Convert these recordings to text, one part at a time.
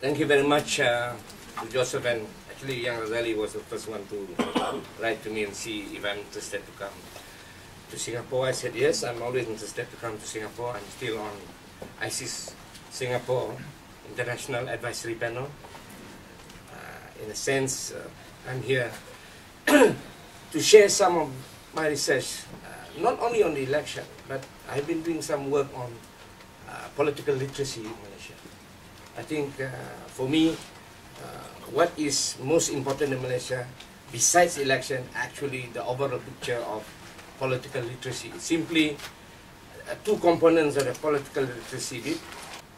Thank you very much to Joseph, and actually Young Razali was the first one to write to me and see if I'm interested to come to Singapore. I said yes, I'm always interested to come to Singapore. I'm still on ISIS Singapore International Advisory Panel. In a sense, I'm here to share some of my research, not only on the election, but I've been doing some work on political literacy in Malaysia. I think for me, what is most important in Malaysia, besides election, actually the overall picture of political literacy. It's simply two components of the political literacy.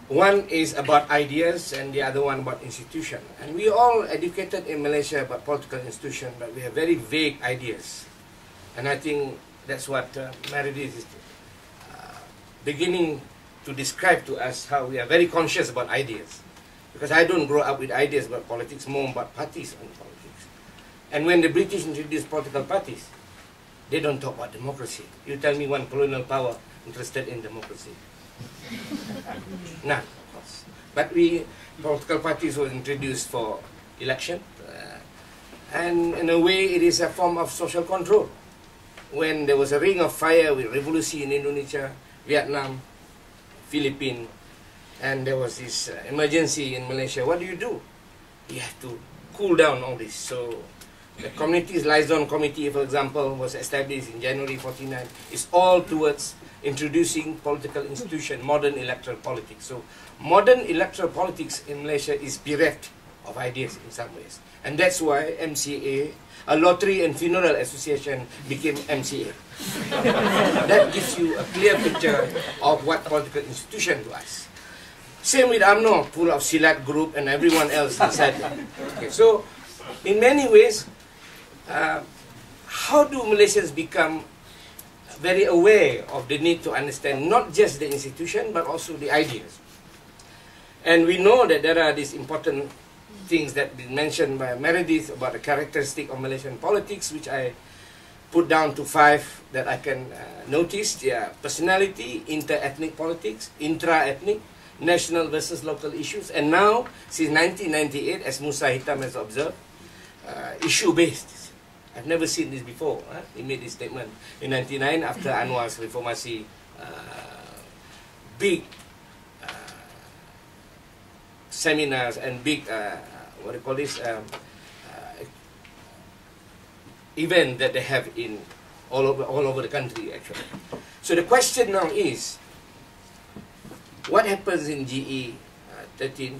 One is about ideas and the other one about institution. And we all educated in Malaysia about political institution, but we have very vague ideas. And I think that's what Meredith is beginning to describe to us, how we are very conscious about ideas. Because I don't grow up with ideas about politics, more about parties and politics. And when the British introduced political parties, they don't talk about democracy. You tell me one colonial power interested in democracy. None, of course. But political parties were introduced for election. And in a way, it is a form of social control. When there was a ring of fire with revolution in Indonesia, Vietnam, Philippines, and there was this emergency in Malaysia, what do? You have to cool down all this. So the Communities Liaison Committee, for example, was established in January 1949. It's all towards introducing political institution, modern electoral politics. So modern electoral politics in Malaysia is bereft of ideas in some ways. And that's why MCA, a Lottery and Funeral Association, became MCA. That gives you a clear picture of what political institution to us. Same with UMNO, full of Silat group and everyone else inside. Okay, so in many ways, how do Malaysians become very aware of the need to understand not just the institution but also the ideas? And we know that there are these important things that been mentioned by Meredith about the characteristic of Malaysian politics, which I put down to 5 that I can notice. Yeah, personality, inter-ethnic politics, intra-ethnic, national versus local issues, and now, since 1998, as Musa Hitam has observed, issue-based. I've never seen this before. He made this statement in 1999 after Anwar's reformasi, big seminars and big, what do you call this, event that they have in all over the country, actually. So the question now is, what happens in GE 13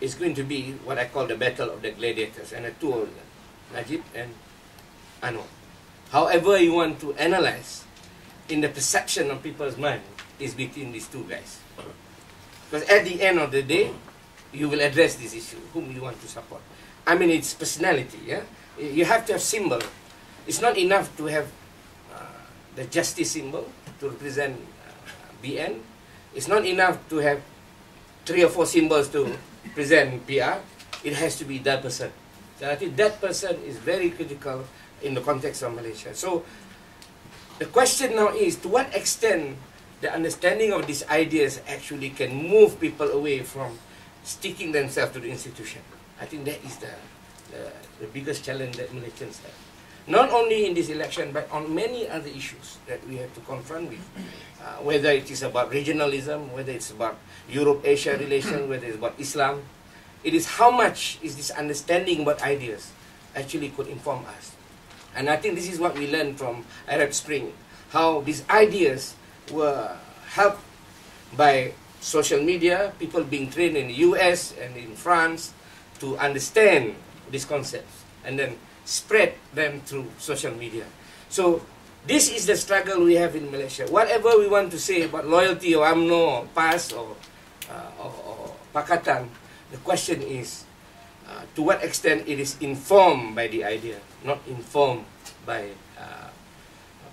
is going to be what I call the battle of the gladiators, and the two of them, Najib and Anwar. However you want to analyze, in the perception of people's mind, is between these two guys. Because at the end of the day, you will address this issue, whom you want to support. I mean, it's personality, yeah? You have to have symbol. It's not enough to have the justice symbol to represent BN. It's not enough to have 3 or 4 symbols to present PR. It has to be that person. So I think that person is very critical in the context of Malaysia. So the question now is, to what extent the understanding of these ideas actually can move people away from sticking themselves to the institution. I think that is the biggest challenge that Malaysians have. Not only in this election, but on many other issues that we have to confront with. Whether it is about regionalism, whether it's about Europe-Asia relation, whether it's about Islam. It is how much is this understanding about ideas actually could inform us. And I think this is what we learned from Arab Spring. How these ideas were helped by social media, people being trained in the US and in France to understand these concepts and then spread them through social media. So this is the struggle we have in Malaysia. Whatever we want to say about loyalty or UMNO or PAS or Pakatan, the question is to what extent it is informed by the idea, not informed by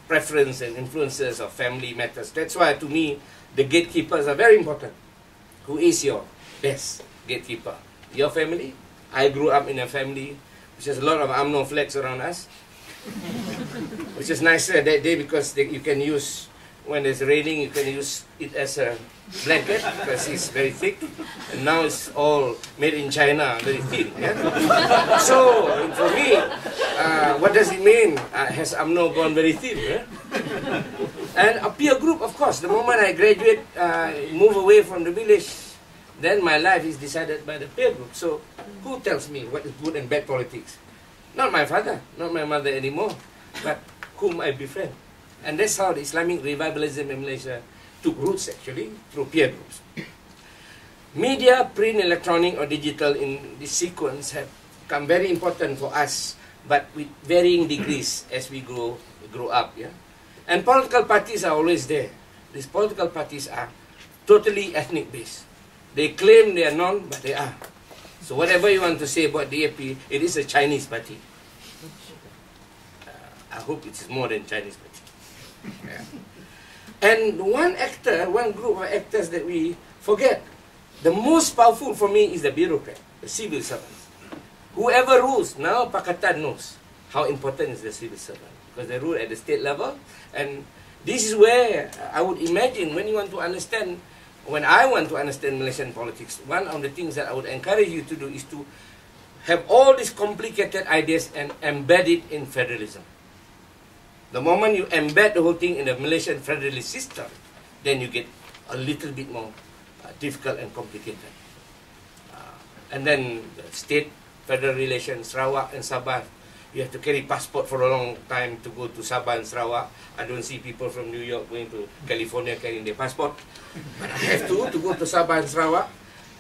preference and influences of family matters. That's why, to me, the gatekeepers are very important. Who is your best gatekeeper? Your family? I grew up in a family which has a lot of UMNO flags around us, which is nicer that day because you can use When it's raining, you can use it as a blanket because it's very thick. And now it's all made in China, very thin. Yeah? So, for me, what does it mean? Has UMNO gone very thin? Yeah? And a peer group, of course. The moment I graduate, move away from the village, then my life is decided by the peer group. So, who tells me what is good and bad politics? Not my father, not my mother anymore, but whom I befriend. And that's how the Islamic revivalism in Malaysia took roots, actually, through peer groups. Media, print, electronic, or digital in this sequence have become very important for us, but with varying degrees as we grow up. Yeah? And political parties are always there. These political parties are totally ethnic-based. They claim they are not, but they are. So whatever you want to say about DAP, it is a Chinese party. I hope it is more than Chinese party. Yeah. And one group of actors that we forget, the most powerful for me is the bureaucrat, the civil servant. Whoever rules, now Pakatan knows how important is the civil servant, because they rule at the state level. And this is where I would imagine when I want to understand Malaysian politics, one of the things that I would encourage you to do is to have all these complicated ideas and embed it in federalism. The moment you embed the whole thing in the Malaysian federalist system, then you get a little bit more difficult and complicated. And then the state-federal relations, Sarawak and Sabah, you have to carry passport for a long time to go to Sabah and Sarawak. I don't see people from New York going to California carrying their passport. But I have to go to Sabah and Sarawak.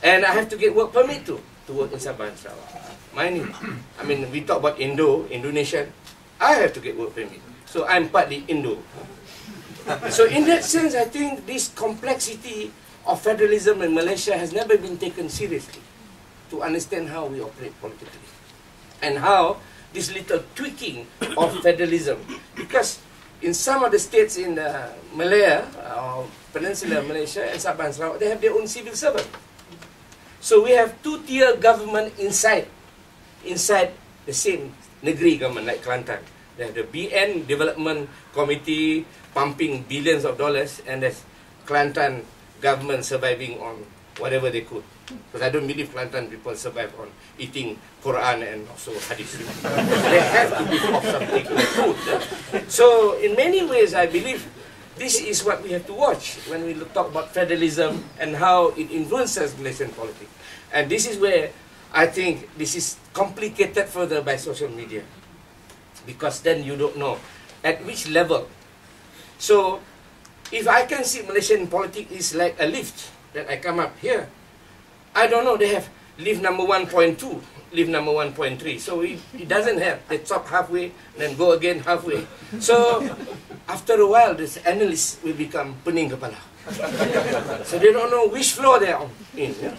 And I have to get work permit to work in Sabah and Sarawak. I mean, we talk about Indonesian. I have to get work permit. So I'm partly Indo. So in that sense, I think this complexity of federalism in Malaysia has never been taken seriously to understand how we operate politically. And how this little tweaking of federalism, because in some of the states in Malaya, or Peninsular Malaysia and Sabah and Sarawak, they have their own civil servant. So we have two-tier government inside the same negeri government, like Kelantan. They have the BN Development Committee pumping billions of dollars, and there's Kelantan government surviving on whatever they could. Because I don't believe Kelantan people survive on eating Quran and also Hadith. They have to live off something like food. So in many ways, I believe this is what we have to watch when we talk about federalism and how it influences Malaysian politics. And this is where I think this is complicated further by social media. Because then you don't know at which level. So, if I can see Malaysian politics is like a lift that I come up here, I don't know, they have lift number 1.2, lift number 1.3. So it doesn't have, they stop halfway, then go again halfway. So, after a while, this analyst will become pening kepala. So they don't know which floor they are in. Yeah?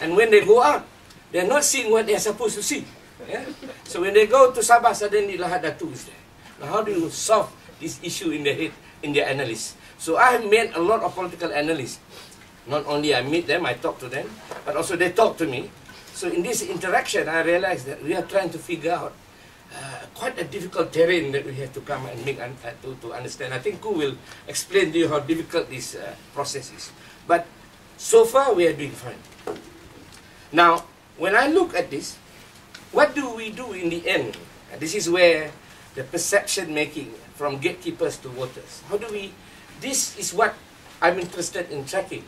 And when they go up, they're not seeing what they're supposed to see. Yeah? So when they go to Sabah, suddenly Lahad Datuk is there. Now how do you solve this issue in their head, in their analysis? So I have met a lot of political analysts. Not only I meet them, I talk to them, but also they talk to me. So in this interaction, I realized that we are trying to figure out quite a difficult terrain that we have to come and make to understand. I think Ku will explain to you how difficult this process is. But so far, we are doing fine. Now, when I look at this, what do we do in the end? This is where the perception making from gatekeepers to voters. How do we, this is what I'm interested in tracking.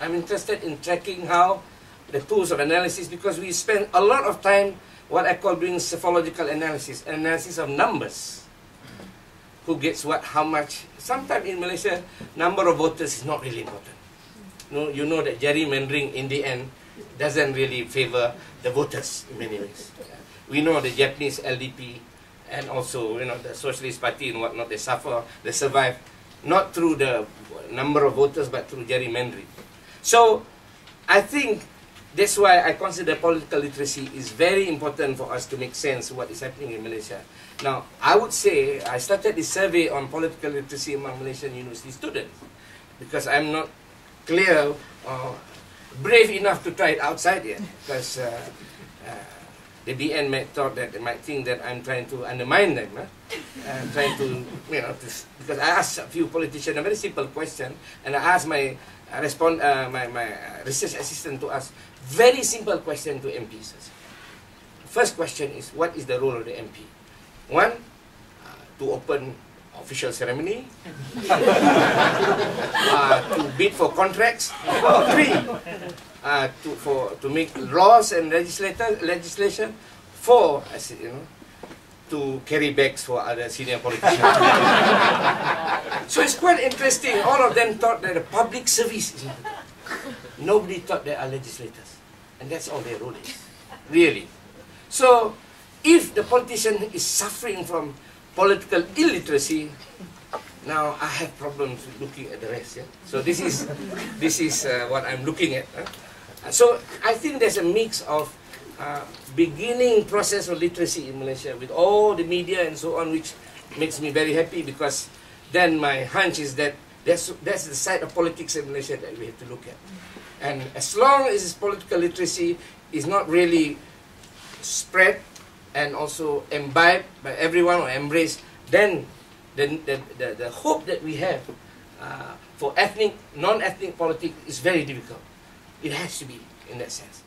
I'm interested in tracking how the tools of analysis, because we spend a lot of time what I call doing psephological analysis of numbers. Who gets what, how much. Sometimes in Malaysia, number of voters is not really important. You know that gerrymandering in the end doesn't really favor the voters in many ways. We know the Japanese LDP and also the Socialist Party and whatnot, they survive not through the number of voters but through gerrymandering. So I think that's why I consider political literacy is very important for us to make sense of what is happening in Malaysia. Now, I would say I started this survey on political literacy among Malaysian university students because I'm not clear or brave enough to try it outside yet, because the DN might think that I'm trying to undermine them, trying to, because I asked a few politicians a very simple question, and I asked my my research assistant to ask very simple question to MPs. First question is, what is the role of the MP? One, to open official ceremony, to bid for contracts. Three, to make laws and legislation. Four, to carry bags for other senior politicians. So it's quite interesting. All of them thought that the public service is important. Nobody thought they are legislators, and that's all their role is, really. So, if the politician is suffering from political illiteracy, now I have problems with looking at the rest. Yeah? So this is what I'm looking at. So I think there's a mix of beginning process of literacy in Malaysia with all the media and so on, which makes me very happy, because then my hunch is that that's the side of politics in Malaysia that we have to look at. And as long as political literacy is not really spread and also imbibed by everyone or embraced, then the hope that we have for non-ethnic politics is very difficult. It has to be in that sense.